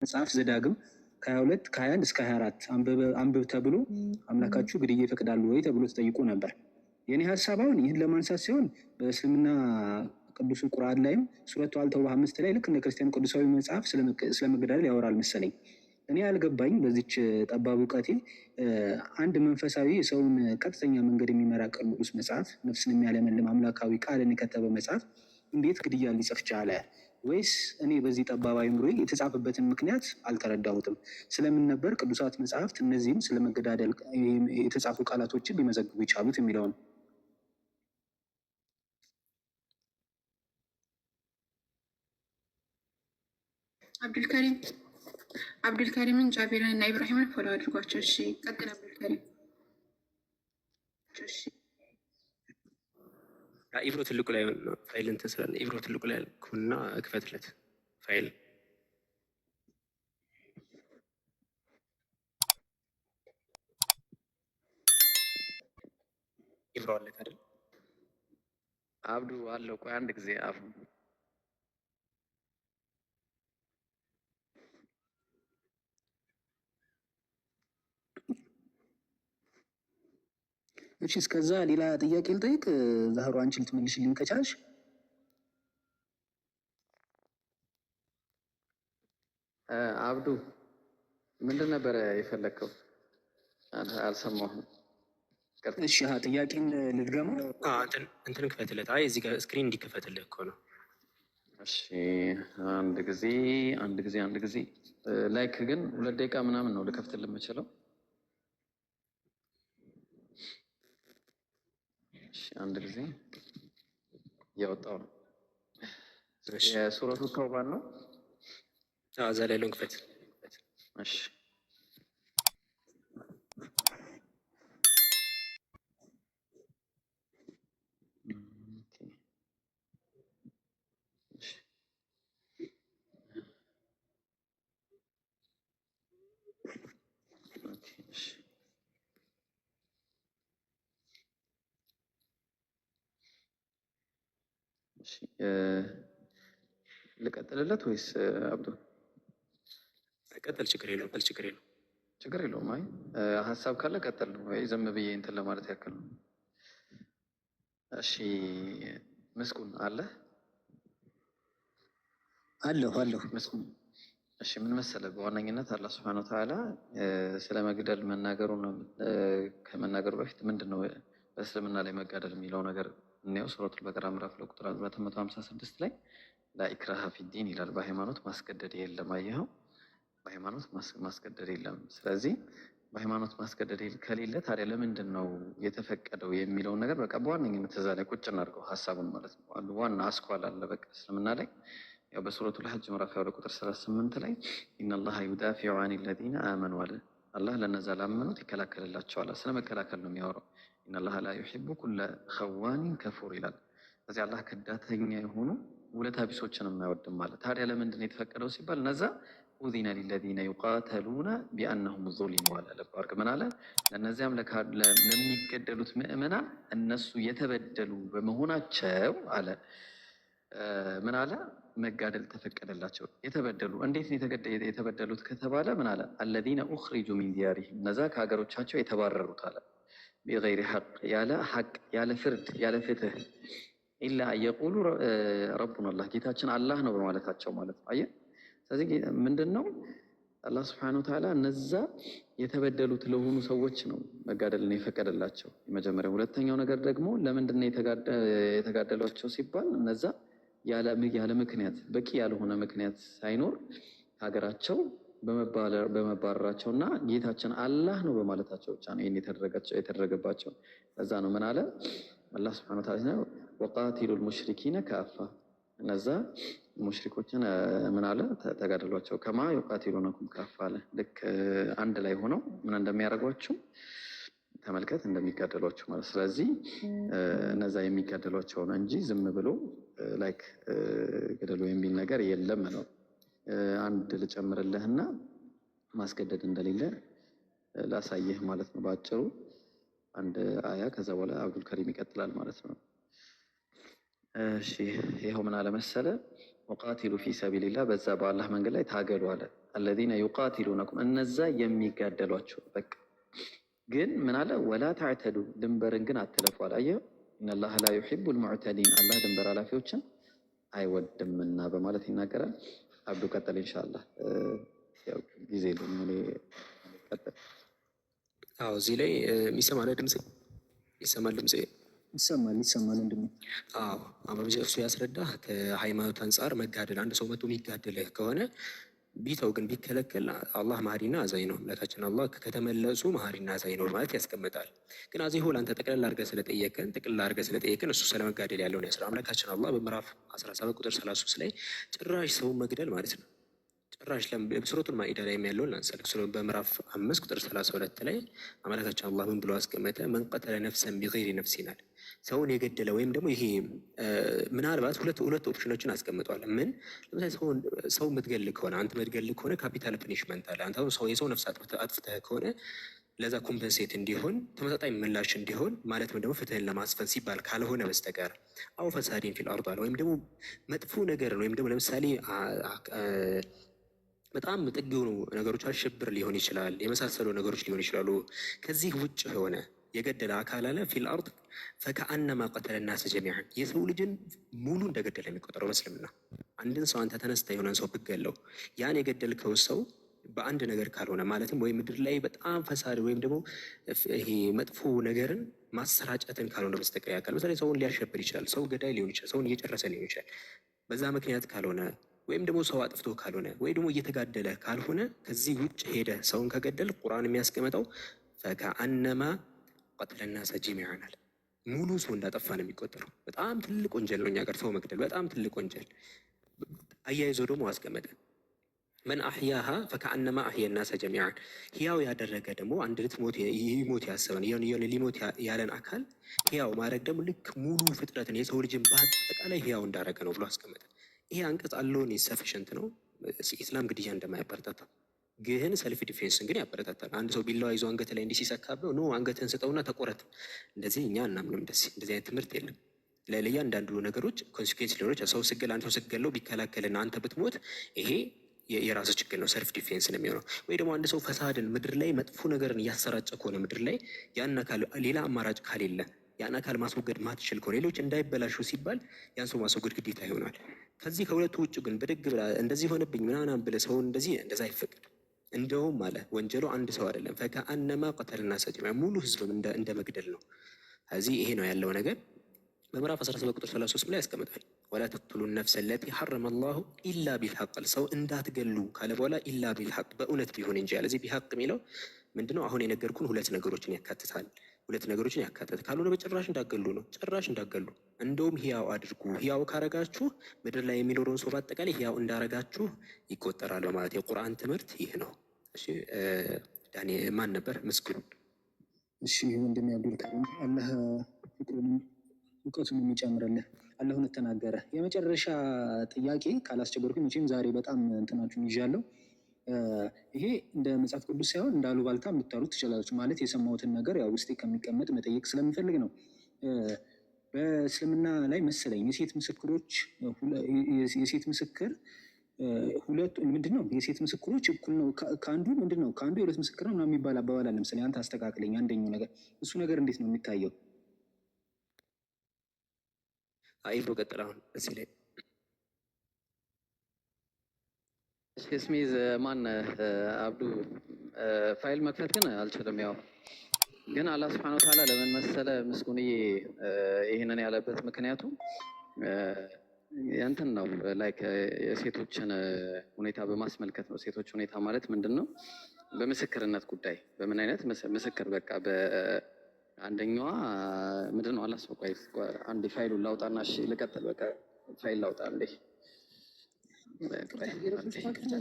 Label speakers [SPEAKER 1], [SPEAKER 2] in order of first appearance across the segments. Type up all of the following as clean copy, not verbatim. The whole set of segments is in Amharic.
[SPEAKER 1] መጽሐፍ ዘዳግም ከ22 ከ21 እስከ 24 አንብብ ተብሎ አምላካችሁ ግድያ ይፈቅዳሉ ወይ ተብሎ ተጠይቆ ነበር። የኔ ሀሳብ አሁን ይህን ለማንሳት ሲሆን በእስልምና ቅዱሱ ቁርአን ላይም ሱረቱ አልተውባ 5 ላይ ልክ እንደ ክርስቲያን ቅዱሳዊ መጽሐፍ ስለመገዳደል ያወራል መሰለኝ። እኔ ያልገባኝ በዚች ጠባብ እውቀቴ አንድ መንፈሳዊ ሰውን ቀጥተኛ መንገድ የሚመራ ቅዱስ መጽሐፍ፣ ነፍስን የሚያለመልም አምላካዊ ቃልን የከተበ መጽሐፍ እንዴት ግድያ ሊጽፍ ቻለ? ወይስ እኔ በዚህ ጠባብ አእምሮዬ የተጻፈበትን ምክንያት አልተረዳሁትም? ስለምን ነበር ቅዱሳት መጽሐፍት እነዚህም ስለመገዳደል የተጻፉ ቃላቶችን ሊመዘግቡ የቻሉት የሚለው ነው።
[SPEAKER 2] አብዱልከሪምን ጃቢርን እና ኢብራሂምን ፎሎ አድርጓቸው። እሺ ቀጥል አብዱልከሪም።
[SPEAKER 3] ኢብሮ ትልቁ ላይ ፋይል እንትን ስላለ ኢብሮ ትልቁ ላይ ኩና ክፈትለት ፋይል ኢብሮ አለ አይደል?
[SPEAKER 4] አብዱ አለው። ቆይ አንድ ጊዜ አፉ
[SPEAKER 1] እሺ እስከዛ ሌላ ጥያቄ ልጠይቅ። ዛህሩ አንቺ ልትመልሽልኝ ከቻልሽ።
[SPEAKER 4] አብዱ ምንድን ነበረ የፈለግከው? አልሰማሁም።
[SPEAKER 1] እሺ ጥያቄን ልድገመው።
[SPEAKER 3] እንትን ክፈትለት። አይ እዚህ ጋር ስክሪን እንዲከፈትልህ እኮ ነው።
[SPEAKER 4] እሺ አንድ ጊዜ ላይክ ግን 2 ደቂቃ ምናምን ነው ልከፍትልህ የምችለው። አንድ ጊዜ እያወጣው ነው። የሱረቱ ተውባን ነው።
[SPEAKER 3] እዛ ላይ ያለውን ክፈት።
[SPEAKER 4] እሺ ልቀጥልለት ወይስ አብዱ?
[SPEAKER 3] ቀጥል። ችግር
[SPEAKER 4] የለውም። አይ ሀሳብ ካለ ቀጥል ነው ወይ ዝም ብዬ እንትን ለማለት ያክል ነው። እሺ ምስጉን አለ
[SPEAKER 1] አለሁ
[SPEAKER 4] ምስጉን። እሺ ምን መሰለህ፣ በዋነኝነት አላህ ሱብሓነሁ ወተዓላ ስለ መግደል ከመናገሩ በፊት ምንድን ነው በእስልምና ላይ መጋደል የሚለው ነገር እናየው። ሱረቱል በቀራ ምዕራፍ ቁጥር 156 ላይ ላኢክራሃ ፊዲን ይላል። በሃይማኖት ማስገደድ የለም። አየኸው፣ በሃይማኖት ማስገደድ የለም። ስለዚህ በሃይማኖት ማስገደድ ከሌለ ታዲያ ለምንድን ነው የተፈቀደው የሚለውን ነገር በቃ በዋነኝነት እዛ ላይ ቁጭ እናድርገው ሀሳቡን ማለት ነው። አንዱ ዋና አስኳል አለ በቃ እስልምና ላይ ያው በሱረቱል ሐጅ ምዕራፍ ቁጥር 38 ላይ ኢነላሃ ዩዳፊዑ አኒል ለዚነ አመኑ አለ። አላህ ለነዛ ላመኑት ይከላከልላቸዋል። ስለመከላከል ነው የሚያወራው። ኢነላሃ ላ ዩሒቡ ኩለ ኸዋኒን ከፉር ይላል። ስለዚህ አላህ ከዳተኛ የሆኑ ውለታ ቢሶችን የማይወድም ማለት። ታዲያ ለምንድን ነው የተፈቀደው ሲባል እነዛ ኡዚነ ሊለዚነ ዩቃተሉነ ቢአነሁም ዙሊሙ አለ። ለባርክ ምን አለ? ለእነዚያም ለሚገደሉት ምዕመናን እነሱ የተበደሉ በመሆናቸው አለ ምን አለ? መጋደል ተፈቀደላቸው። የተበደሉ እንዴት ነው የተበደሉት ከተባለ ምን አለ? አለዚነ ኡኽሪጁ ሚን ዲያሪሂም እነዛ ከሀገሮቻቸው የተባረሩት አለ ቢገይሪ ሐቅ ያለ ፍርድ ያለ ፍትህ ኢላ የቁሉ ረቡና አላህ ጌታችን አላህ ነው በማለታቸው ማለት ነው። አየህ፣ ስለዚህ ምንድን ነው አላህ ስብሐነሁ ወተዓላ እነዛ የተበደሉት ለሆኑ ሰዎች ነው መጋደልን የፈቀደላቸው የመጀመሪያው። ሁለተኛው ነገር ደግሞ ለምንድን ነው የተጋደሏቸው ሲባል እነዛ ያለ ምክንያት በቂ ያልሆነ ምክንያት ሳይኖር ሀገራቸው በመባረራቸው እና ጌታችን አላህ ነው በማለታቸው ብቻ ነው ይህን የተደረገባቸው። ለዛ ነው ምን አለ አላህ ስብሐነሁ ወተዓላ ወቃቲሉል ሙሽሪኪነ ካፋ እነዛ ሙሽሪኮችን ምን አለ ተጋደሏቸው። ከማ ዩቃቲሉነኩም ካፋ አለ። ልክ አንድ ላይ ሆነው ምን እንደሚያደርጓቸው ተመልከት፣ እንደሚጋደሏቸው ማለት። ስለዚህ እነዛ የሚጋደሏቸው ነው እንጂ ዝም ብሎ ላይክ ገደሉ የሚል ነገር የለም ነው። አንድ ልጨምርልህና ማስገደድ እንደሌለ ላሳየህ ማለት ነው በአጭሩ አንድ አያ። ከዛ በኋላ አብዱልከሪም ይቀጥላል ማለት ነው። እሺ ይኸው ምን አለ መሰለ ወቃቲሉ ፊ ሰቢልላህ በዛ በአላህ መንገድ ላይ ታገሉ አለ። አለዚነ ዩቃቲሉነኩም እነዛ የሚጋደሏቸው። በቃ ግን ምን አለ? ወላ ተዕተዱ ድንበርን ግን አትለፉ አለ። አየኸው ኢነላሀ ላ ዩሒቡል ሙዕተዲን አላህ ድንበር ኃላፊዎችን አይወድምና በማለት ይናገራል። አብዱ ቀጥል ኢንሻአላህ። ጊዜ የለም እኔ ቀጥል።
[SPEAKER 3] አዎ እዚህ ላይ የሚሰማል ድምጽ ይሰማል ድምጽ
[SPEAKER 1] ይሰማል ወንድሜ።
[SPEAKER 3] አዎ አበብጀ እሱ ያስረዳህ ከሃይማኖት አንጻር መጋደል አንድ ሰው መጥቶ የሚጋደልህ ከሆነ ቢተው ግን ቢከለከል አላህ መሀሪና አዛኝ ነው። አምላካችን አላህ ከተመለሱ መሀሪና አዛኝ ነው ማለት ያስቀምጣል። ግን አዚ ሆል አንተ ጠቅላላ አድርገህ ስለጠየቅን እሱ ስለመጋደል ያለውን ያስራ አምላካችን አላህ በምዕራፍ 17 ቁጥር 33 ላይ ጭራሽ ሰውን መግደል ማለት ነው። ጭራሽ በሱረቱል ማኢዳ ላይ ያለውን ላንሳል። በምዕራፍ 5 ቁጥር 32 ላይ አምላካችን አላህ ምን ብሎ አስቀመጠ? መን ቀተለ ነፍሰን ቢገይሪ ነፍሲን አለ። ሰውን የገደለ ወይም ደግሞ ይሄ ምናልባት ሁለት ኦፕሽኖችን አስቀምጧል። ምን ለምሳሌ ሰው የምትገል ከሆነ አንተ የምትገል ከሆነ ካፒታል ፕኒሽመንት አለ። አንተ የሰው ነፍስ አጥፍተህ ከሆነ ለዛ ኮምፐንሴት እንዲሆን ተመጣጣኝ ምላሽ እንዲሆን ማለትም ደግሞ ፍትህን ለማስፈን ሲባል ካልሆነ በስተቀር አው ፈሳዲን ፊል አርድ አለ። ወይም ደግሞ መጥፎ ነገርን ወይም ደግሞ ለምሳሌ በጣም ጥግ የሆኑ ነገሮች ሽብር ሊሆን ይችላል፣ የመሳሰሉ ነገሮች ሊሆን ይችላሉ። ከዚህ ውጭ የሆነ የገደለ አካል አለ ፊል አርድ ፈከአነማ ቀተለ ናስ ጀሚዓን የሰው ልጅን ሙሉ እንደገደለ የሚቆጠረው በእስልምና። አንድን ሰው አንተ ተነስተ የሆነን ሰው ብትገለው ያን የገደልከው ሰው በአንድ ነገር ካልሆነ ማለትም ወይ ምድር ላይ በጣም ፈሳድ ወይም ደግሞ ይሄ መጥፎ ነገርን ማሰራጨትን ካልሆነ በስተቀር ያካል በተለይ ሰውን ሊያሸብር ይችላል፣ ሰው ገዳይ ሊሆን ይችላል፣ ሰውን እየጨረሰ ሊሆን ይችላል። በዛ ምክንያት ካልሆነ ወይም ደግሞ ሰው አጥፍቶ ካልሆነ ወይ ደግሞ እየተጋደለ ካልሆነ ከዚህ ውጭ ሄደ ሰውን ከገደል ቁርአን የሚያስቀምጠው ፈከአነማ ቀተለ ናስ ጀሚዓን አለ። ሙሉ ሰው እንዳጠፋ ነው የሚቆጠረው። በጣም ትልቅ ወንጀል ነው እኛ ጋር ሰው መግደል፣ በጣም ትልቅ ወንጀል። አያይዞ ደግሞ አስቀመጠ መን አሕያሃ ፈከአነማ አሕያ ናሰ ጀሚዓን ህያው ያደረገ ደግሞ አንድ ሊሞት ያሰበን ሊሞት ያለን አካል ህያው ማድረግ ደግሞ ልክ ሙሉ ፍጥረትን የሰው ልጅን በአጠቃላይ ህያው እንዳደረገ ነው ብሎ አስቀመጠ። ይሄ አንቀጽ አለውን ሰፊሽንት ነው። ኢስላም ግድያ እንደማያበረታታ ግን ሰልፍ ዲፌንስን ግን ያበረታታል። አንድ ሰው ቢላዋ ይዞ አንገት ላይ እንዲህ ሲሰካብህ ኖ አንገትህን ስጠውና ተቆረጥ፣ እንደዚህ እኛ እናምንም። እንደዚህ አይነት ትምህርት የለም። ለእያንዳንዱ ነገሮች ኮንሲኩዌንስ ሊሆኖች ሰው ስገል አንድ ሰው ስገለው ቢከላከልና አንተ ብትሞት ይሄ የራሱ ችግር ነው፣ ሰልፍ ዲፌንስ ነው የሚሆነው። ወይ ደግሞ አንድ ሰው ፈሳድን ምድር ላይ መጥፎ ነገርን እያሰራጨ ከሆነ ምድር ላይ ያን አካል ሌላ አማራጭ ካሌለ ያን አካል ማስወገድ ማትችል ከሆነ ሌሎች እንዳይበላሹ ሲባል ያን ሰው ማስወገድ ግዴታ ይሆናል። ከዚህ ከሁለቱ ውጭ ግን ብድግ ብላ እንደዚህ ሆነብኝ ምናምን ብለህ ሰውን እንደዛ አይፈቅድም። እንደውም አለ ወንጀሉ አንድ ሰው አይደለም፣ ፈከአነማ ቀተለ ናሰ ጀሚዓን ሙሉ ህዝብም እንደ መግደል ነው። እዚህ ይሄ ነው ያለው ነገር። በምዕራፍ 17 ቁጥር 33 ላይ ያስቀምጣል። ወላ ተቅቱሉ ነፍሰ ለቲ ሐረመ ላሁ ኢላ ቢልሐቅ ሰው እንዳትገሉ ካለ በኋላ ኢላ ቢልሐቅ በእውነት ቢሆን እንጂ ያለ። እዚህ ቢሐቅ የሚለው ምንድነው? አሁን የነገርኩን ሁለት ነገሮችን ያካትታል። ካልሆነ በጭራሽ እንዳገሉ ነው። ጭራሽ እንዳገሉ እንደውም ህያው አድርጉ። ህያው ካረጋችሁ ምድር ላይ የሚኖረውን ሰው በአጠቃላይ ህያው እንዳረጋችሁ ይቆጠራል በማለት የቁርአን ትምህርት ይህ ነው። እሺ ዳኒ ማን ነበር? ምስጉን።
[SPEAKER 1] እሺ ወንድም ያብዱል ከሪም አላህ ፍቅሩንም እውቀቱን የሚጨምርልህ አላህ እውነት ተናገረ። የመጨረሻ ጥያቄ ካላስቸገርኩኝ መቼም ዛሬ በጣም እንትናችሁን ይዣለሁ። ይሄ እንደ መጽሐፍ ቅዱስ ሳይሆን እንደ አሉባልታ የምታሉት ትችላላችሁ። ማለት የሰማሁትን ነገር ያው ውስጤ ከሚቀመጥ መጠየቅ ስለምፈልግ ነው። በእስልምና ላይ መሰለኝ የሴት ምስክር ሁለቱ ምንድን ነው? የሴት ምስክሮች እኩል ነው ከአንዱ ምንድን ነው ከአንዱ የሁለት ምስክር ነው የሚባል አባባል አለ መሰለኝ። አንተ አስተካክለኝ። አንደኛው ነገር እሱ ነገር እንዴት ነው የሚታየው?
[SPEAKER 3] አይብሮ ቀጥል። አሁን እዚህ ላይ
[SPEAKER 4] ስሚዝ ማን አብዱ ፋይል መክፈት ግን አልችልም። ያው ግን አላህ ሱብሓነሁ ወተዓላ ለምን መሰለ ምስጉንዬ ይህንን ያለበት ምክንያቱ እንትን ነው ላይክ የሴቶችን ሁኔታ በማስመልከት ነው። ሴቶች ሁኔታ ማለት ምንድን ነው? በምስክርነት ጉዳይ በምን አይነት ምስክር በቃ በአንደኛዋ ምንድን ነው አላስበቋይ አንድ ፋይሉን ላውጣና እሺ ልቀጥል። በቃ ፋይል ላውጣ እንዴ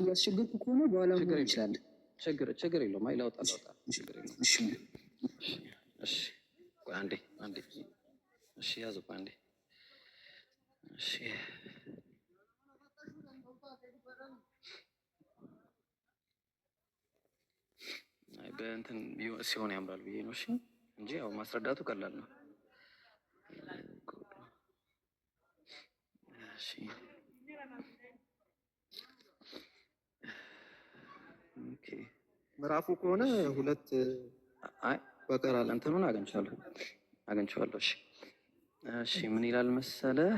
[SPEAKER 1] ያስቸገርኩ ከሆነ በኋላ ይችላል።
[SPEAKER 4] ችግር የለውም። አይ ላውጣ ችግር የለውም። እሺ አንዴ እሺ ያዙ አንዴ እሺ በእንትን ሲሆን ያምራል ብዬ ነው። እሺ እንጂ ያው ማስረዳቱ ቀላል ነው። እሺ ኦኬ ምዕራፉ ከሆነ ሁለት አይ በቀር አለ እንትኑን አግኝቼዋለሁ። እሺ ምን ይላል መሰለህ?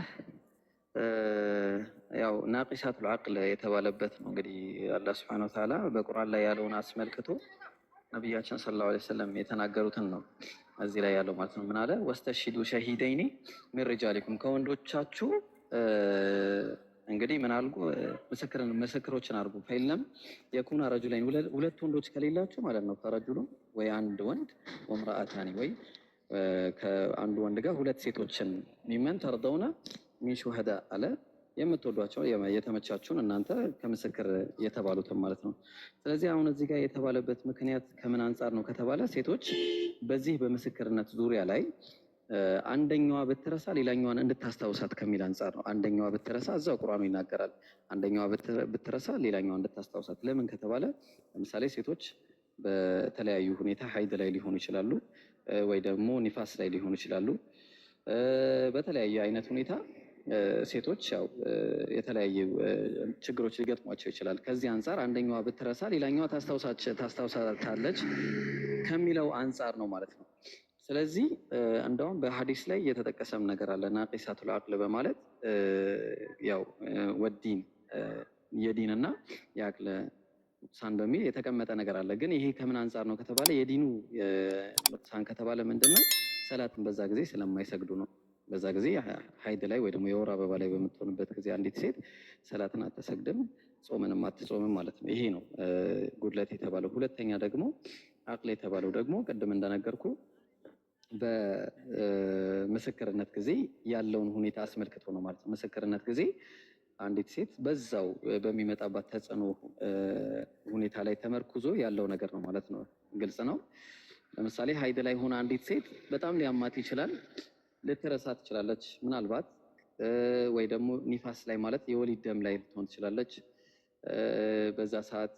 [SPEAKER 4] ያው ናቂሳቱል ዐቅል የተባለበት ነው እንግዲህ አላህ ሱብሓነሁ ወተዓላ በቁርአን ላይ ያለውን አስመልክቶ ነቢያችን ሰለላሁ ዐለይሂ ወሰለም የተናገሩትን ነው እዚህ ላይ ያለው ማለት ነው። ምን አለ? ወስተሽሂዱ ሸሂደይኒ ሚን ሪጃሊኩም ከወንዶቻችሁ እንግዲህ ምን አልኩ? ምስክሮችን አድርጉ። ፈኢለም የኩና ረጁለይን ሁለት ወንዶች ከሌላችሁ ማለት ነው ፈረጁሉን ወይ አንድ ወንድ ወምራአታኒ ወይ ከአንዱ ወንድ ጋር ሁለት ሴቶችን ሚመን ተርደውና ሚን ሹሀዳ አለ የምትወዷቸው የተመቻችሁን እናንተ ከምስክር የተባሉትን ማለት ነው። ስለዚህ አሁን እዚህ ጋር የተባለበት ምክንያት ከምን አንጻር ነው ከተባለ ሴቶች በዚህ በምስክርነት ዙሪያ ላይ አንደኛዋ ብትረሳ ሌላኛዋን እንድታስታውሳት ከሚል አንጻር ነው። አንደኛዋ ብትረሳ እዛው ቁርአኑ ይናገራል። አንደኛዋ ብትረሳ ሌላኛዋን እንድታስታውሳት። ለምን ከተባለ ለምሳሌ ሴቶች በተለያዩ ሁኔታ ሀይድ ላይ ሊሆኑ ይችላሉ፣ ወይ ደግሞ ኒፋስ ላይ ሊሆኑ ይችላሉ። በተለያየ አይነት ሁኔታ ሴቶች ያው የተለያዩ ችግሮች ሊገጥሟቸው ይችላል። ከዚህ አንጻር አንደኛዋ ብትረሳ ሌላኛዋ ታስታውሳታለች ከሚለው አንጻር ነው ማለት ነው። ስለዚህ እንደውም በሐዲስ ላይ የተጠቀሰም ነገር አለ ናቂሳቱል ዐቅል በማለት ያው ወዲን የዲንና የዐቅል ኑቅሳን በሚል የተቀመጠ ነገር አለ። ግን ይሄ ከምን አንጻር ነው ከተባለ የዲኑ ኑቅሳን ከተባለ ምንድነው? ሰላትን በዛ ጊዜ ስለማይሰግዱ ነው። በዛ ጊዜ ሀይድ ላይ ወይ ደግሞ የወር አበባ ላይ በምትሆንበት ጊዜ አንዲት ሴት ሰላትን አትሰግድም፣ ጾምንም አትጾምም ማለት ነው። ይሄ ነው ጉድለት የተባለው። ሁለተኛ ደግሞ ዐቅል የተባለው ደግሞ ቅድም እንደነገርኩ በምስክርነት ጊዜ ያለውን ሁኔታ አስመልክቶ ነው ማለት ነው። ምስክርነት ጊዜ አንዲት ሴት በዛው በሚመጣባት ተጽዕኖ ሁኔታ ላይ ተመርኩዞ ያለው ነገር ነው ማለት ነው። ግልጽ ነው። ለምሳሌ ሀይድ ላይ ሆነ አንዲት ሴት በጣም ሊያማት ይችላል፣ ልትረሳ ትችላለች ምናልባት። ወይ ደግሞ ኒፋስ ላይ ማለት የወሊድ ደም ላይ ልትሆን ትችላለች። በዛ ሰዓት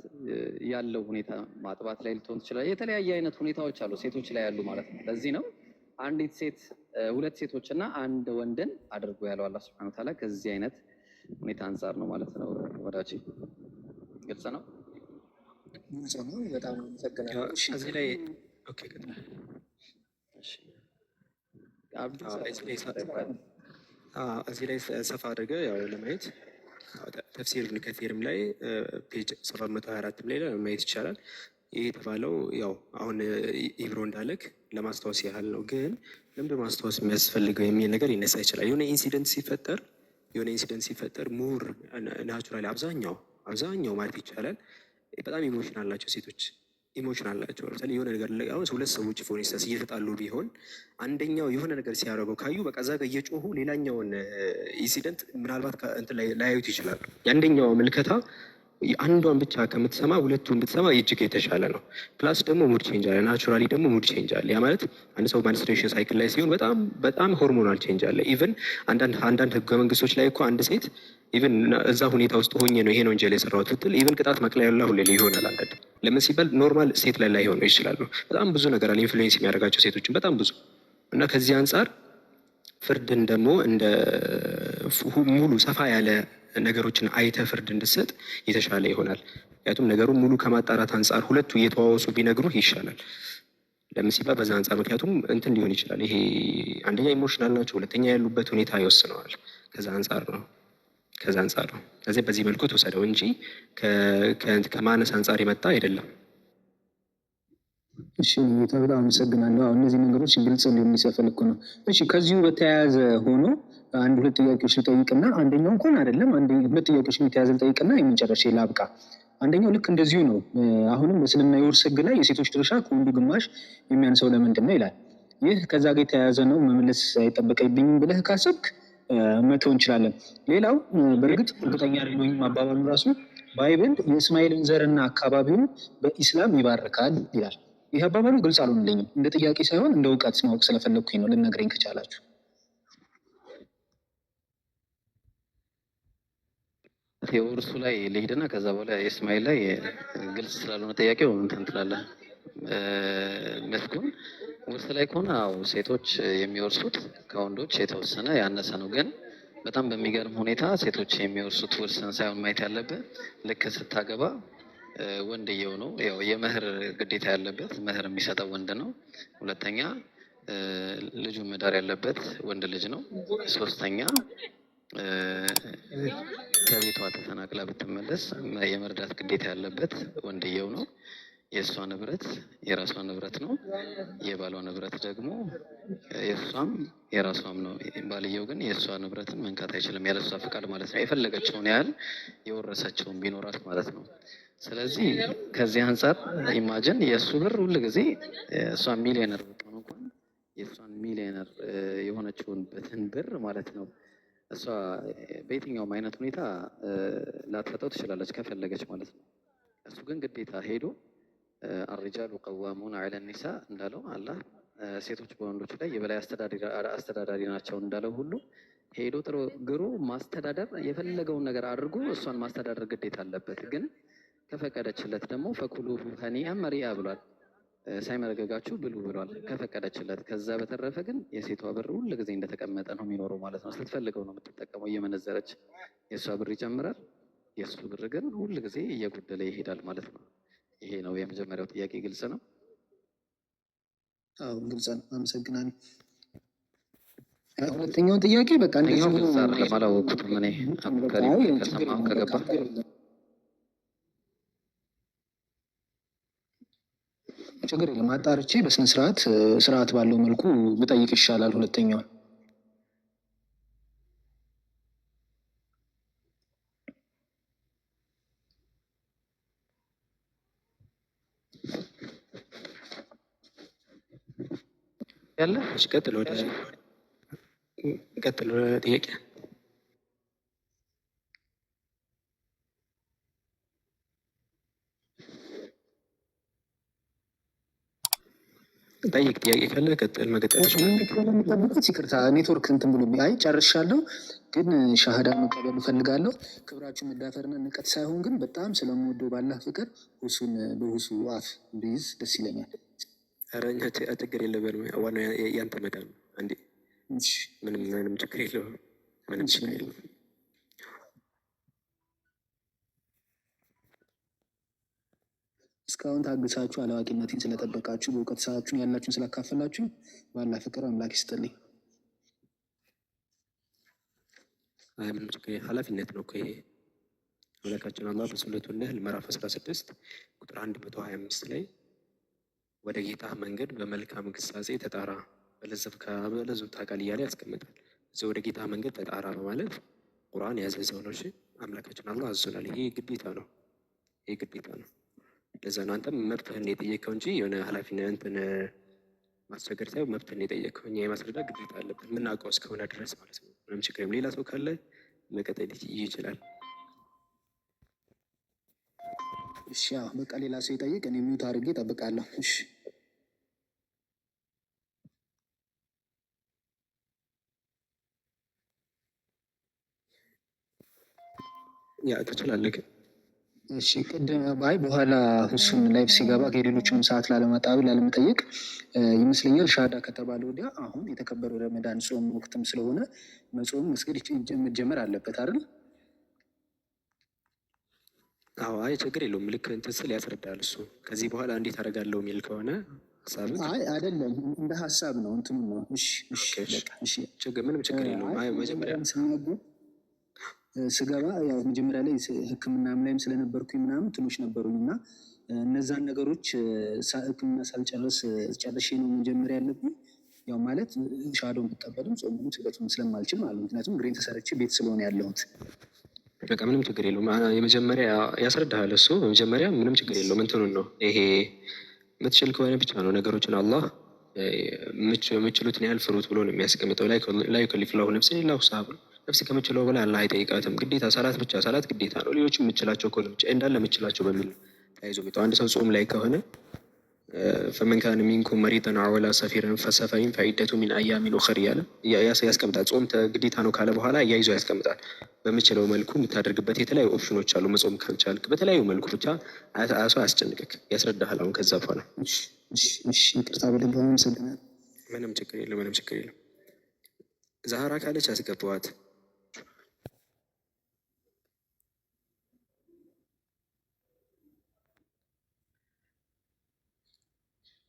[SPEAKER 4] ያለው ሁኔታ ማጥባት ላይ ልትሆን ትችላለች። የተለያየ አይነት ሁኔታዎች አሉ ሴቶች ላይ ያሉ ማለት ነው። ለዚህ ነው አንዲት ሴት ሁለት ሴቶችና አንድ ወንድን አድርጎ ያለው አላህ ሱብሓነሁ ወተዓላ ከዚህ አይነት ሁኔታ አንጻር ነው ማለት ነው። ወዳጅ ግልጽ ነው።
[SPEAKER 1] በጣም አመሰግናለሁ።
[SPEAKER 3] እዚህ ላይ ኦኬ እዚህ ላይ ሰፋ አድርገህ ያው ለማየት ተፍሲር ኢብኑ ከሲርም ላይ ፔጅ 724 ላይ ማየት ይቻላል። ይህ የተባለው ያው አሁን ኢብሮ እንዳለክ ለማስታወስ ያህል ነው። ግን ለምን ማስታወስ የሚያስፈልገው የሚል ነገር ሊነሳ ይችላል። የሆነ ኢንሲደንት ሲፈጠር ሙር ናቹራሊ አብዛኛው ማለት ይቻላል በጣም ኢሞሽናል ናቸው ሴቶች። ኢሞሽናል ናቸው። ለምሳሌ የሆነ ነገር ላይ አሁን ሁለት ሰዎች ፎር ኢንስታንስ እየተጣሉ ቢሆን አንደኛው የሆነ ነገር ሲያደርገው ካዩ በቃ እዛ ጋር እየጮሁ ሌላኛውን ኢንሲደንት ምናልባት እንትን ላይ ላያዩት ይችላሉ። የአንደኛው ምልከታ አንዷን ብቻ ከምትሰማ ሁለቱን ብትሰማ እጅግ የተሻለ ነው። ፕላስ ደግሞ ሙድ ቼንጅ አለ። ናቹራሊ ደግሞ ሙድ ቼንጅ አለ። ያ ማለት አንድ ሰው ማንስትሬሽን ሳይክል ላይ ሲሆን በጣም ሆርሞናል ቼንጅ አለ። ኢቨን አንዳንድ ህገ መንግስቶች ላይ እኮ አንድ ሴት ኢቨን እዛ ሁኔታ ውስጥ ሆኜ ነው ይሄን ወንጀል የሰራሁት ብትል ኢቨን ቅጣት መቅለያ ሁሌ ይሆናል። አንዳንድ ለምን ሲባል ኖርማል ሴት ላይ ላይሆኑ ይችላሉ። በጣም ብዙ ነገር አለ ኢንፍሉዌንስ የሚያደርጋቸው ሴቶችን በጣም ብዙ እና ከዚህ አንጻር ፍርድን ደግሞ እንደ ሙሉ ሰፋ ያለ ነገሮችን አይተ ፍርድ እንድሰጥ የተሻለ ይሆናል። ምክንያቱም ነገሩን ሙሉ ከማጣራት አንጻር ሁለቱ እየተዋወሱ ቢነግሩህ ይሻላል። ለምን ሲባል በዛ አንጻር ምክንያቱም እንትን ሊሆን ይችላል። ይሄ አንደኛ ኢሞሽናል ናቸው፣ ሁለተኛ ያሉበት ሁኔታ ይወስነዋል። ከዛ አንጻር ነው። ስለዚህ በዚህ መልኩ ተወሰደው እንጂ ከማነስ አንጻር የመጣ አይደለም።
[SPEAKER 1] እሺ በጣም አመሰግናለሁ። አሁን እነዚህ ነገሮች ግልጽ እንደሚሰፈል እኮ ነው። እሺ ከዚሁ በተያያዘ ሆኖ አንድ ሁለት ጥያቄዎች ልጠይቅና አንደኛው እንኳን አይደለም ሁለት ጥያቄዎች የተያዘ ልጠይቅና የመጨረሻ ላብቃ። አንደኛው ልክ እንደዚሁ ነው። አሁንም በእስልምና የውርስ ህግ ላይ የሴቶች ድርሻ ከወንዱ ግማሽ የሚያንሰው ለምንድን ነው ይላል። ይህ ከዛ ጋር የተያያዘ ነው። መመለስ አይጠበቅብኝም ብለህ ካሰብክ መተው እንችላለን። ሌላው በእርግጥ እርግጠኛ አይደለሁም አባባሉ ራሱ ባይብል የእስማኤልን ዘርና አካባቢውን በኢስላም ይባርካል ይላል። ይህ አባባሉ ግልጽ አልሆነልኝም። እንደ ጥያቄ ሳይሆን እንደ እውቀት ማወቅ ስለፈለግኩኝ ነው። ልነግረኝ ከቻላችሁ።
[SPEAKER 4] የውርሱ ላይ ልሂድና ከዛ በኋላ የእስማኤል ላይ ግልጽ ስላልሆነ ጥያቄው እንትን ትላለህ። መስኩን ውርስ ላይ ከሆነ ሴቶች የሚወርሱት ከወንዶች የተወሰነ ያነሰ ነው። ግን በጣም በሚገርም ሁኔታ ሴቶች የሚወርሱት ውርስን ሳይሆን ማየት ያለብህ ልክ ስታገባ ወንድየው ነው ያው የመህር ግዴታ ያለበት መህር የሚሰጠው ወንድ ነው። ሁለተኛ ልጁ መዳር ያለበት ወንድ ልጅ ነው። ሶስተኛ ከቤቷ ተፈናቅላ ብትመለስ የመርዳት ግዴታ ያለበት ወንድየው ነው። የእሷ ንብረት የራሷ ንብረት ነው። የባሏ ንብረት ደግሞ የእሷም የራሷም ነው። ባልየው ግን የእሷ ንብረትን መንካት አይችልም ያለ እሷ ፍቃድ ማለት ነው። የፈለገችውን ያህል የወረሰችውን ቢኖራት ማለት ነው። ስለዚህ ከዚህ አንጻር ኢማጅን የእሱ ብር ሁል ጊዜ እሷ ሚሊዮነር ብትሆን እንኳን የእሷን ሚሊዮነር የሆነችውንበትን ብር ማለት ነው እሷ በየትኛውም አይነት ሁኔታ ላትሰጠው ትችላለች ከፈለገች ማለት ነው። እሱ ግን ግዴታ ሄዶ አርጃሉ ቀዋሙን ዐለ ኒሳ እንዳለው አላህ ሴቶች በወንዶች ላይ የበላይ አስተዳዳሪ ናቸው እንዳለው ሁሉ ሄዶ ጥሮ ግሩ ማስተዳደር የፈለገውን ነገር አድርጎ እሷን ማስተዳደር ግዴታ አለበት። ግን ከፈቀደችለት ደግሞ ፈኩሉሁ ሀኒአን መሪአ ብሏል። ሳይመረገጋችሁ ብሉ ብሏል ከፈቀደችለት። ከዛ በተረፈ ግን የሴቷ ብር ሁል ጊዜ እንደተቀመጠ ነው የሚኖረው ማለት ነው። ስትፈልገው ነው የምትጠቀመው እየመነዘረች። የእሷ ብር ይጨምራል፣ የእሱ ብር ግን ሁል ጊዜ እየጎደለ ይሄዳል ማለት ነው። ይሄ ነው የመጀመሪያው ጥያቄ። ግልጽ ነው?
[SPEAKER 1] አዎ ግልጽ ነው። አመሰግናለሁ። ሁለተኛውን ጥያቄ በቃ
[SPEAKER 4] እንደዚህ ግልጽ አይደለም፣ አላወኩትም እኔ ከሰማሁ ከገባ
[SPEAKER 1] ችግር የለም። አጣርቼ በስነ ስርዓት ባለው መልኩ ብጠይቅ ይሻላል ሁለተኛውን።
[SPEAKER 3] ያለ ቀጥሎ ወደ ጥያቄ ጠይቅ። ጥያቄ ካለ ቀጥል መቀጠል
[SPEAKER 1] የሚጠብቁት ይቅርታ ኔትወርክ እንትን ብሎ አይ ጨርሻለሁ፣ ግን ሻሃዳ መቀበል እፈልጋለሁ። ክብራችሁ መዳፈርና ንቀት ሳይሆን ግን በጣም ስለምወደው ባላህ ፍቅር ሁሱን በሁሱ አፍ ብይዝ ደስ ይለኛል።
[SPEAKER 3] ኧረ እኛ ችግር የለብንም። ዋናው ያንተ መዳን ነው። አንዴ ምንም ችግር የለውም። ምንም ችግር የለውም።
[SPEAKER 1] እስካሁን ታግሳችሁ አላዋቂነቴን ስለጠበቃችሁ በእውቀት ሰዓችሁን ያላችሁን ስላካፈላችሁ ባላህ ፍቅር አምላክ ይስጥልኝ።
[SPEAKER 3] ምንም ችግር ኃላፊነት ነው እኮ ይሄ። አምላካችን አላህ በሱረቱን ነህል ምዕራፍ 16 ቁጥር 125 ላይ ወደ ጌታ መንገድ በመልካም ግሳጼ ተጣራ በለዘብታ ቃል እያለ ያስቀምጣል። እዚህ ወደ ጌታ መንገድ ተጣራ በማለት ቁርአን ያዘዘው ነው። እሺ አምላካችን አላህ አዞናል። ይሄ ግዴታ ነው። ይሄ ግዴታ ነው። ለዛ ነው አንተም መብትህን የጠየቀው እንጂ የሆነ ኃላፊነት እንትን ማስቸገር ሳይሆን መብትህን የጠየቀው። እኛ የማስረዳት ግዴታ አለብን የምናውቀው እስከሆነ ድረስ ማለት ነው። ምንም ችግር የለም። ሌላ ሰው ካለ መቀጠል ይችላል።
[SPEAKER 1] እሺ በቃ ሌላ ሰው ይጠይቅ። እኔ ሚውት አድርጌ እጠብቃለሁ። እሺ
[SPEAKER 3] ያ ትችላለህ።
[SPEAKER 1] እሺ ቅድም ባይ በኋላ እሱን ላይፍ ሲገባ ከሌሎችም ሰዓት ላለመጠየቅ ይመስለኛል። ሻሃዳ ከተባለ ወዲያ አሁን የተከበረው ረመዳን ጾም ወቅትም ስለሆነ መጾም መስገድ መጀመር አለበት አይደል?
[SPEAKER 3] አዎ አይ ችግር የለውም። ልክ እንትን ስል ያስረዳል እሱ። ከዚህ በኋላ እንዴት አደርጋለሁ የሚል ከሆነ ሀሳብ
[SPEAKER 1] አይ አይደለም እንደ ሀሳብ ነው እንትኑ ነው። እሺ
[SPEAKER 3] ችግር ምንም ችግር የለውም። አይ መጀመሪያ
[SPEAKER 1] ስገባ ያው መጀመሪያ ላይ ሕክምናም ላይም ስለነበርኩኝ ምናምን ትኖች ነበሩኝ እና እነዛን ነገሮች ሕክምና ጨርሼ ነው መጀመሪያ ያለብኝ። ያው ማለት ሻሃዳውን ብቀበልም ጾሙን ስገቱን ስለማልችል ማለት ምክንያቱም ግሬን ተሰርቼ ቤት ስለሆነ ያለሁት።
[SPEAKER 3] በቃ ምንም ችግር የለውም። የመጀመሪያ ያስረዳሃል እሱ። በመጀመሪያ ምንም ችግር የለውም። እንትኑን ነው ይሄ የምትችል ከሆነ ብቻ ነው ነገሮችን አላህ የምችሉትን ያህል ፍሩት ብሎ ነው የሚያስቀምጠው። ላይ ዩከሊፉ ላሁ ነፍሰን ኢላ ውስዐሃ ብሎ ነፍስ ከምችለው በላይ አላህ አይጠይቃትም። ግዴታ ሰላት ግዴታ ነው። ሌሎች የምችላቸው ከሆነ ብቻ እንዳለ የምችላቸው በሚል ተያይዞ ሚጠው አንድ ሰው ጾም ላይ ከሆነ ፈመን ካነ ሚንኩም መሪደን አው ዐላ ሰፈሪን ፈዒደቱ ሚን አያሚን ኡኸር እያለ ያስቀምጣል። ጾም ግዴታ ነው ካለ በኋላ እያይዞ ያስቀምጣል። በምችለው መልኩ የምታደርግበት የተለያዩ ኦፕሽኖች አሉ። መጾም ካልቻልክ በተለያዩ መልኩ ብቻ ሰው ያስጨንቅክ ያስረዳሃል። አሁን ከዛ በኋላ
[SPEAKER 1] ይቅርታ በደንብ አመሰግናለሁ።
[SPEAKER 3] ምንም ችግር የለም። ዛህራ ካለች ያስገባዋት።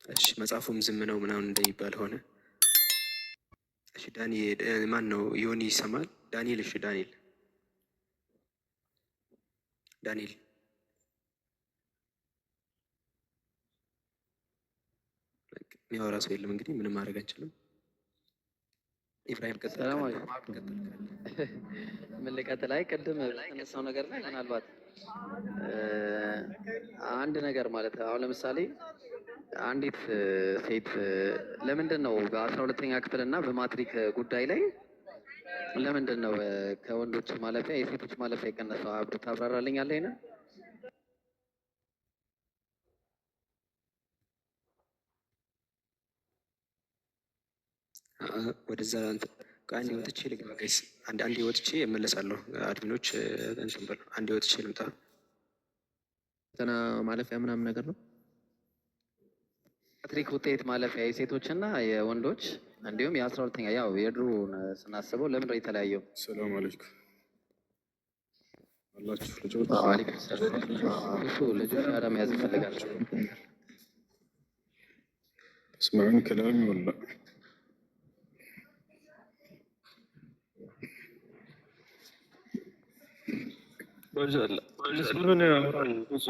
[SPEAKER 3] እሺ መጽሐፉም ዝም ነው ምናምን እንደሚባል ሆነ። እሺ ዳንኤል ማን ነው? ዮኒ ይሰማል? ዳንኤል እሺ ዳንኤል የሚያወራ ሰው የለም። እንግዲህ ምንም ማድረግ አንችልም። ኢብራሂም ቀጥል።
[SPEAKER 4] ምን ልቀጥል? አይ ቅድም በተነሳው ነገር ላይ ምናልባት አንድ ነገር ማለት አሁን ለምሳሌ አንዲት ሴት ለምንድን ነው በ12ኛ ክፍል እና በማትሪክ ጉዳይ ላይ ለምንድን ነው ከወንዶች ማለፊያ የሴቶች ማለፊያ የቀነሰው? አብዱ ታብራራልኛለህ? ይሄን
[SPEAKER 3] ወደዛ አንዴ ወጥቼ ልግባ ጋይስ። አንዴ ወጥቼ እመለሳለሁ። አድሚኖች እንትን በሉ። አንዴ ወጥቼ ልምጣ።
[SPEAKER 5] ፈተና ማለፊያ ምናምን ነገር ነው።
[SPEAKER 4] ማትሪክ ውጤት ማለፊያ የሴቶችና የወንዶች እንዲሁም የ12ኛ ያው የድሮ ስናስበው ለምን ነው የተለያየው?
[SPEAKER 6] ሰላም አለይኩም አላችሁ ልጆች።
[SPEAKER 4] አለይኩም ሰላም። እሱ ልጆች አዳም ያዝ ይፈልጋል።
[SPEAKER 6] تسمعون كلامي ولا؟
[SPEAKER 5] በጀላ መስሉን ያወራል ብዙ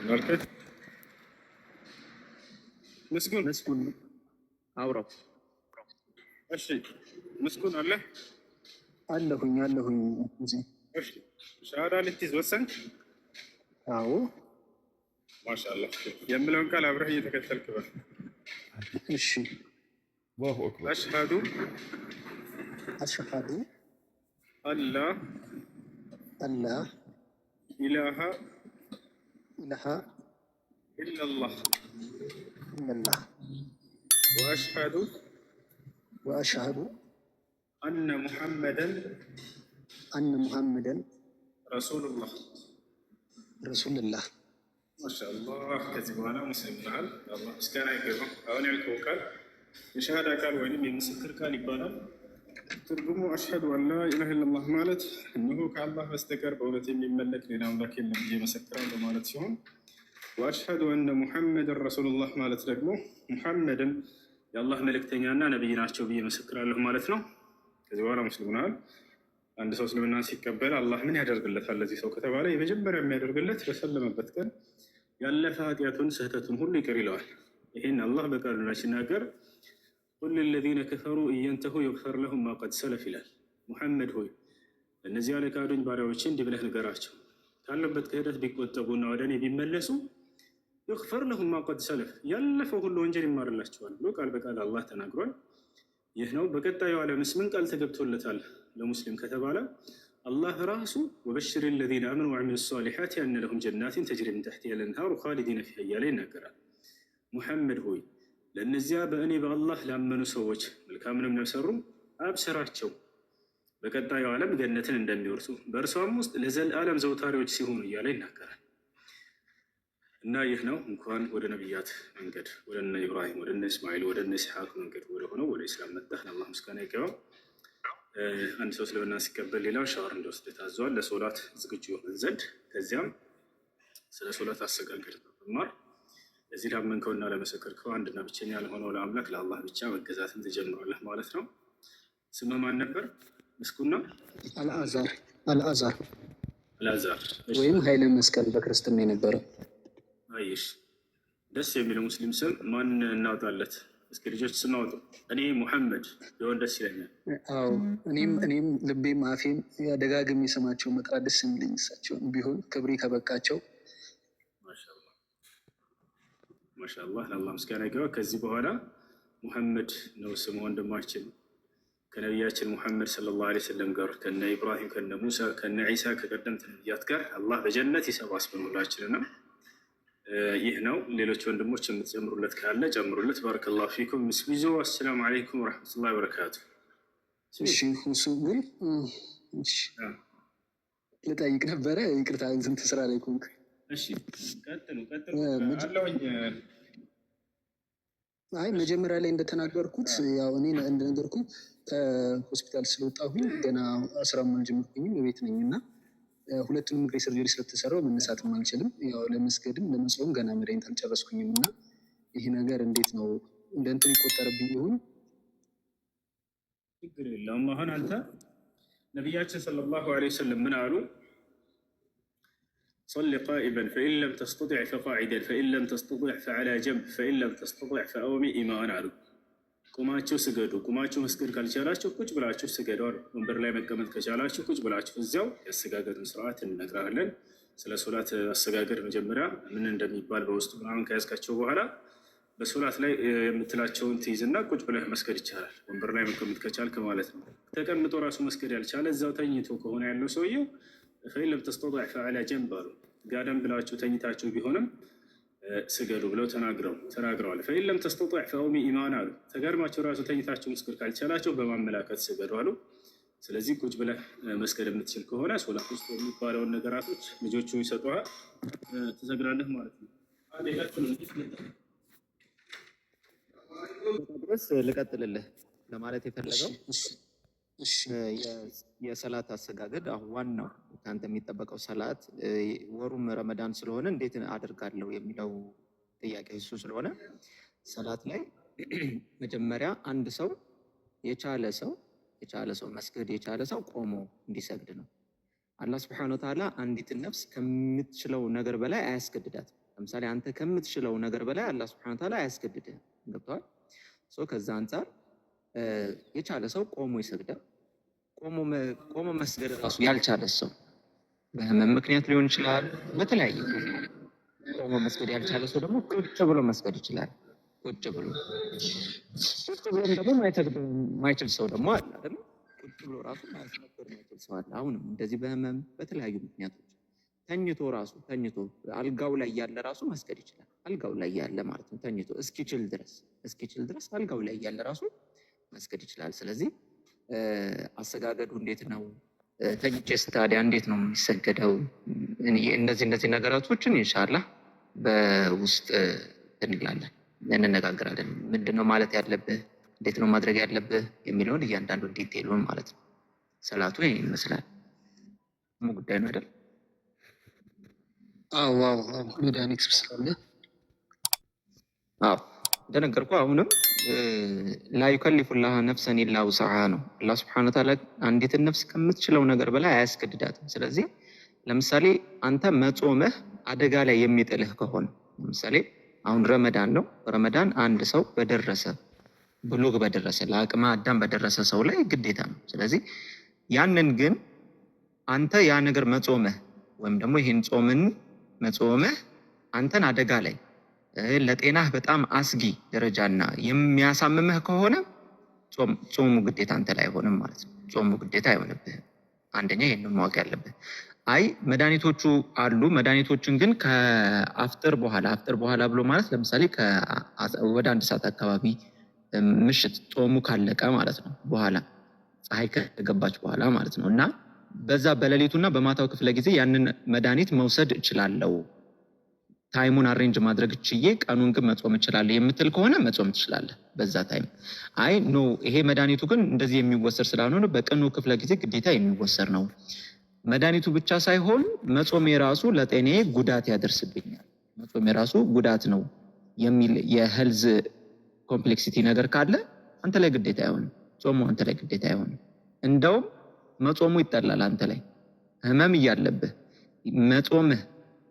[SPEAKER 6] مالكت مسكون
[SPEAKER 5] አውራው
[SPEAKER 6] እሺ مسكون አለ
[SPEAKER 1] አለሁኝ እዚህ
[SPEAKER 6] እሺ ሻሃዳ ልትይዝ ወሰንክ?
[SPEAKER 1] አዎ
[SPEAKER 6] ማሻአላህ የምለውን ቃል አብረህ እየተከተልክ በል።
[SPEAKER 1] እሺ
[SPEAKER 6] አላሁ አክበር አሽሃዱ አላ ኢላሃ ኢለላህ ወአሽሃዱ አነ ሙሐመደን ረሱሉላህ። ማሻአላህ ከዚህ በኋላ ሙስሊም ነሃል። አላህ ምስጋና ይገባው። አሁን ያልከው ቃል የሸሃዳ ቃል ወይም የምስክር ቃል ይባላል። ትርጉሙ አሽሀዱ አን ላ ኢላሀ ኢለላህ ማለት እነሆ ከአላህ በስተቀር በእውነት የሚመለክ ሌላ አምላክ የለም ብዬ መሰክራለሁ ማለት ሲሆን፣ ወአሽሀዱ አነ ሙሐመድን ረሱሉላህ ማለት ደግሞ ሙሐመድን የአላህ መልእክተኛና ነቢይ ናቸው ብዬ መሰክራለሁ ማለት ነው። ከዚህ በኋላ ሙስሊም ነሃል። አንድ ሰው እስልምና ሲቀበል አላህ ምን ያደርግለታል ለዚህ ሰው ከተባለ የመጀመሪያ የሚያደርግለት በሰለመበት ቀን ያለፈ ኃጢአቱን ስህተቱን ሁሉ ይቅር ይለዋል። ይህን አላህ በቃሉ ላይ ሲናገር ቁል ለለዚነ ከፈሩ እየንተሁ ይግፈር ለሁም ማ ቀድ ሰለፍ ይላል። ሙሐመድ ሆይ እነዚያ ለካዱኝ ባሪያዎች እንዲህ ብለህ ንገራቸው ካለበት ክህደት ቢቆጠቡና ወደ እኔ ቢመለሱ ይግፈር ለሁም ማ ቀድ ሰለፍ ያለፈው ሁሉ ወንጀል ይማርላቸዋል ብሎ ቃል በቃል አላህ ተናግሯል። ይህ ነው። በቀጣዩ ዓለምስ ምን ቃል ተገብቶለታል ለሙስሊም ከተባለ አላህ ራሱ ወበሽር ለዚነ አመኑ ወዐሚሉ ሷሊሓት አነ ለሁም ጀናትን ተጅሪ ሚን ተሕቲሃ አልአንሃሩ ኻሊዲነ ፊሃ እያለ ይናገራል። ሙሐመድ ሆይ ለእነዚያ በእኔ በአላህ ላመኑ ሰዎች መልካምንም ለሰሩ አብስራቸው በቀጣዩ ዓለም ገነትን እንደሚወርሱ በእርሷም ውስጥ ለዘለዓለም ዘውታሪዎች ሲሆኑ እያለ ይናገራል። እና ይህ ነው እንኳን ወደ ነቢያት መንገድ ወደ እነ ኢብራሂም ወደ እነ እስማኤል ወደ እነ ኢስሐቅ መንገድ ወደ ሆነው ወደ ኢስላም መጣህ። አላህ ምስጋና ይገባው። አንድ ሰው እስልምና ሲቀበል ሌላው ሻወር እንዲወስድ ታዟል፣ ለሶላት ዝግጁ ይሆን ዘንድ። ከዚያም ስለ ሶላት አሰጋገድ መማር እዚህ ላመንከውና ለመሰከርከው አንድና ብቸኛ ለሆነው ለአምላክ ለአላህ ብቻ መገዛትን ትጀምራለህ ማለት ነው። ስምህ ማን ነበር? ምስኩና አልአዛር
[SPEAKER 1] ወይም ኃይለ መስቀል በክርስትና የነበረው።
[SPEAKER 6] አይሽ ደስ የሚለው ሙስሊም ስም ማን እናውጣለት? እስኪ ልጆች ስም አውጡ። እኔ ሙሐመድ ቢሆን ደስ ይለኛል።
[SPEAKER 1] አዎ እኔም ልቤም አፌም ደጋግሜ ስማቸው መጥራት ደስ የሚለኝ እሳቸውን ቢሆን ክብሬ ከበቃቸው።
[SPEAKER 6] ማሻአላህ ለአላህ ምስጋና ይገባ። ከዚህ በኋላ ሙሐመድ ነው ስሙ። ወንድማችን ከነቢያችን ሙሐመድ ሰለላሁ ዐለይሂ ወሰለም ጋር ከነ ኢብራሂም ከነ ሙሳ ከነ ዒሳ ከቀደምት ነቢያት ጋር አላህ በጀነት ይሰባስበን ሁላችንና ይህ ነው። ሌሎች ወንድሞች የምትጨምሩለት ካለ ጨምሩለት። ባረከላሁ ፊኩም። ምስቢዞ አሰላሙ አለይኩም ወረሕመቱላሂ ወበረካቱ።
[SPEAKER 1] እሺ እሱ ግን ልጠይቅ ነበረ። ይቅርታ ስንት ስራ ላይ ኮንክ።
[SPEAKER 6] እሺ ቀጥሉ አለውኝ።
[SPEAKER 1] አይ መጀመሪያ ላይ እንደተናገርኩት ያው እኔ እንደነገርኩት ከሆስፒታል ስለወጣሁኝ ገና ስራ አልጀመርኩኝም፣ ቤት ነኝ እና ሁለቱንም እግሬ ሰርጀሪ ስለተሰራው መነሳትም አልችልም። ያው ለመስገድም ለመጾም ገና መድኃኒት አልጨረስኩኝም እና ይህ ነገር እንዴት ነው እንደ እንትን ይቆጠርብኝ ይሆን?
[SPEAKER 6] ችግር የለውም። አሁን አንተ ነቢያችን ሰለላሁ ዐለይሂ ወሰለም ምን አሉ? صل قائما فإن لم تستطع فقاعدا فإن لم تستطع فعلى جنب فإن لم تستطع فأومئ إيمان አሉ። ቁማችሁ ስገዱ። ቁማችሁ መስገድ ካልቻላችሁ ቁጭ ብላችሁ ስገዱ አሉ። ወንበር ላይ መቀመጥ ከቻላችሁ ቁጭ ብላችሁ እዚያው የአሰጋገድን ስርዓት እንነግራለን። ስለ ሶላት አሰጋገድ መጀመሪያ ምን እንደሚባል በውስጡ ምናምን ከያዝካቸው በኋላ በሶላት ላይ የምትላቸውን ትይዝና ቁጭ ብለህ መስገድ ይቻላል። ወንበር ላይ መቀመጥ ከቻልክ ማለት ነው። ተቀምጦ ራሱ መስገድ ያልቻለ እዛው ተኝቶ ከሆነ ያለው ሰውየው ፈኢን ለም ተስተጢዕ ፈዐላ ጀንብ አሉ። ጋደም ብላችሁ ተኝታችሁ ቢሆንም ስገዱ ብለው ተናግረዋል። ፈኢን ለም ተስተጢዕ ፈአውሚእ ኢማን አሉ። ተጋድማችሁ ራሱ ተኝታችሁ መስገድ ካልቻላችሁ በማመላከት ስገዱ አሉ። ስለዚህ ቁጭ ብለህ መስገድ የምትችል ከሆነ ሶላት ውስጥ የሚባለውን ነገራቶች ልጆቹ ይሰጡሃል፣ ትሰግዳለህ ማለት ነው።
[SPEAKER 5] ድረስ ልቀጥልልህ ለማለት የፈለገው የሰላት አሰጋገድ አሁን ዋናው ከአንተ የሚጠበቀው ሰላት ወሩም ረመዳን ስለሆነ እንዴት አደርጋለሁ የሚለው ጥያቄ እሱ ስለሆነ ሰላት ላይ መጀመሪያ አንድ ሰው የቻለ ሰው መስገድ የቻለ ሰው ቆሞ እንዲሰግድ ነው። አላህ ሱብሓነሁ ወተዓላ አንዲትን ነፍስ ከምትችለው ነገር በላይ አያስገድዳትም። ለምሳሌ አንተ ከምትችለው ነገር በላይ አላህ ሱብሓነሁ ወተዓላ አያስገድድህም። ገብቶሃል? ከዛ አንጻር የቻለ ሰው ቆሞ ይሰግዳል። ቆሞ መስገድ ራሱ ያልቻለ ሰው በህመም ምክንያት ሊሆን ይችላል። በተለያየ ቆሞ መስገድ ያልቻለ ሰው ደግሞ ቁጭ ብሎ መስገድ ይችላል። ቁጭ ብሎም ደግሞ ማይችል ሰው ደግሞ አለ አይደል? ቁጭ ብሎ ራሱ ማስነገር ማይችል ሰው አለ። አሁንም እንደዚህ በህመም በተለያዩ ምክንያቶች ተኝቶ አልጋው ላይ ያለ ራሱ መስገድ ይችላል። አልጋው ላይ ያለ ማለት ነው። ተኝቶ እስኪችል ድረስ አልጋው ላይ ያለ ራሱ መስገድ ይችላል። ስለዚህ አሰጋገዱ እንዴት ነው? ተኝቼስ ታዲያ እንዴት ነው የሚሰገደው? እነዚህ ነገራቶችን ኢንሻአላህ በውስጥ እንላለን፣ እንነጋገራለን። ምንድነው ማለት ያለብህ፣ እንዴት ነው ማድረግ ያለብህ የሚለውን እያንዳንዱ ዲቴይሉን ማለት ነው። ሰላቱ ይሄን ይመስላል። ምን ጉዳይ ነው አይደል?
[SPEAKER 1] አዎ መድኃኒት ስብስባለ
[SPEAKER 5] እንደነገርኩህ አሁንም ላ ዩከሊፉላህ ነፍሰን ኢላ ውስዐሃ ነው። አላህ ሱብሓነሁ ወተዓላ አንዲትን ነፍስ ከምትችለው ነገር በላይ አያስገድዳትም። ስለዚህ ለምሳሌ አንተ መጾምህ አደጋ ላይ የሚጥልህ ከሆነ ለምሳሌ አሁን ረመዳን ነው። ረመዳን አንድ ሰው ብሉግ በደረሰ ለአቅመ አዳም በደረሰ ሰው ላይ ግዴታ ነው። ስለዚህ ያንን ግን አንተ ያ ነገር መጾምህ ወይም ደግሞ ይህን ጾምን መጾምህ አንተን አደጋ ላይ ለጤናህ በጣም አስጊ ደረጃና የሚያሳምምህ ከሆነ ጾሙ ግዴታ አንተ ላይ አይሆንም ማለት ነው። ጾሙ ግዴታ አይሆንብህም። አንደኛ ይህንን ማወቅ ያለብህ። አይ መድኃኒቶቹ አሉ። መድኃኒቶችን ግን ከአፍጥር በኋላ ብሎ ማለት ለምሳሌ ወደ 1 ሰዓት አካባቢ ምሽት ጾሙ ካለቀ ማለት ነው፣ በኋላ ፀሐይ ከገባች በኋላ ማለት ነው። እና በዛ በሌሊቱና በማታው ክፍለ ጊዜ ያንን መድኃኒት መውሰድ እችላለሁ፣ ታይሙን አሬንጅ ማድረግ ችዬ ቀኑን ግን መጾም እችላለሁ የምትል ከሆነ መጾም ትችላለህ በዛ ታይም። አይ ኖ ይሄ መድኃኒቱ ግን እንደዚህ የሚወሰድ ስላልሆነ በቀኑ ክፍለ ጊዜ ግዴታ የሚወሰድ ነው፣ መድኃኒቱ ብቻ ሳይሆን መጾም የራሱ ለጤናዬ ጉዳት ያደርስብኛል፣ መጾም የራሱ ጉዳት ነው የሚል የሄልዝ ኮምፕሌክሲቲ ነገር ካለ አንተ ላይ ግዴታ አይሆንም፣ ጾሙ አንተ ላይ ግዴታ አይሆንም። እንደውም መጾሙ ይጠላል። አንተ ላይ ህመም እያለብህ መጾምህ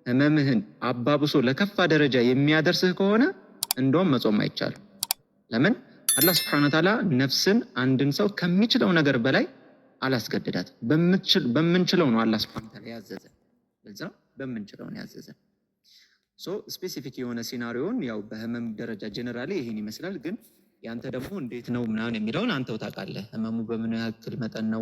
[SPEAKER 5] ህመምህን አባብሶ ለከፋ ደረጃ የሚያደርስህ ከሆነ እንደውም መጾም አይቻልም። ለምን? አላህ ሱብሓነሁ ወተዓላ ነፍስን አንድን ሰው ከሚችለው ነገር በላይ አላስገድዳትም። በምንችለው ነው አላህ ሱብሓነሁ ወተዓላ ያዘዘን። በዛ በምንችለው ነው ያዘዘን። ስፔሲፊክ የሆነ ሲናሪዮን ያው በህመም ደረጃ ጀነራሊ ይሄን ይመስላል። ግን ያንተ ደግሞ እንዴት ነው ምናምን የሚለውን አንተው ታውቃለህ። ህመሙ በምን ያክል መጠን ነው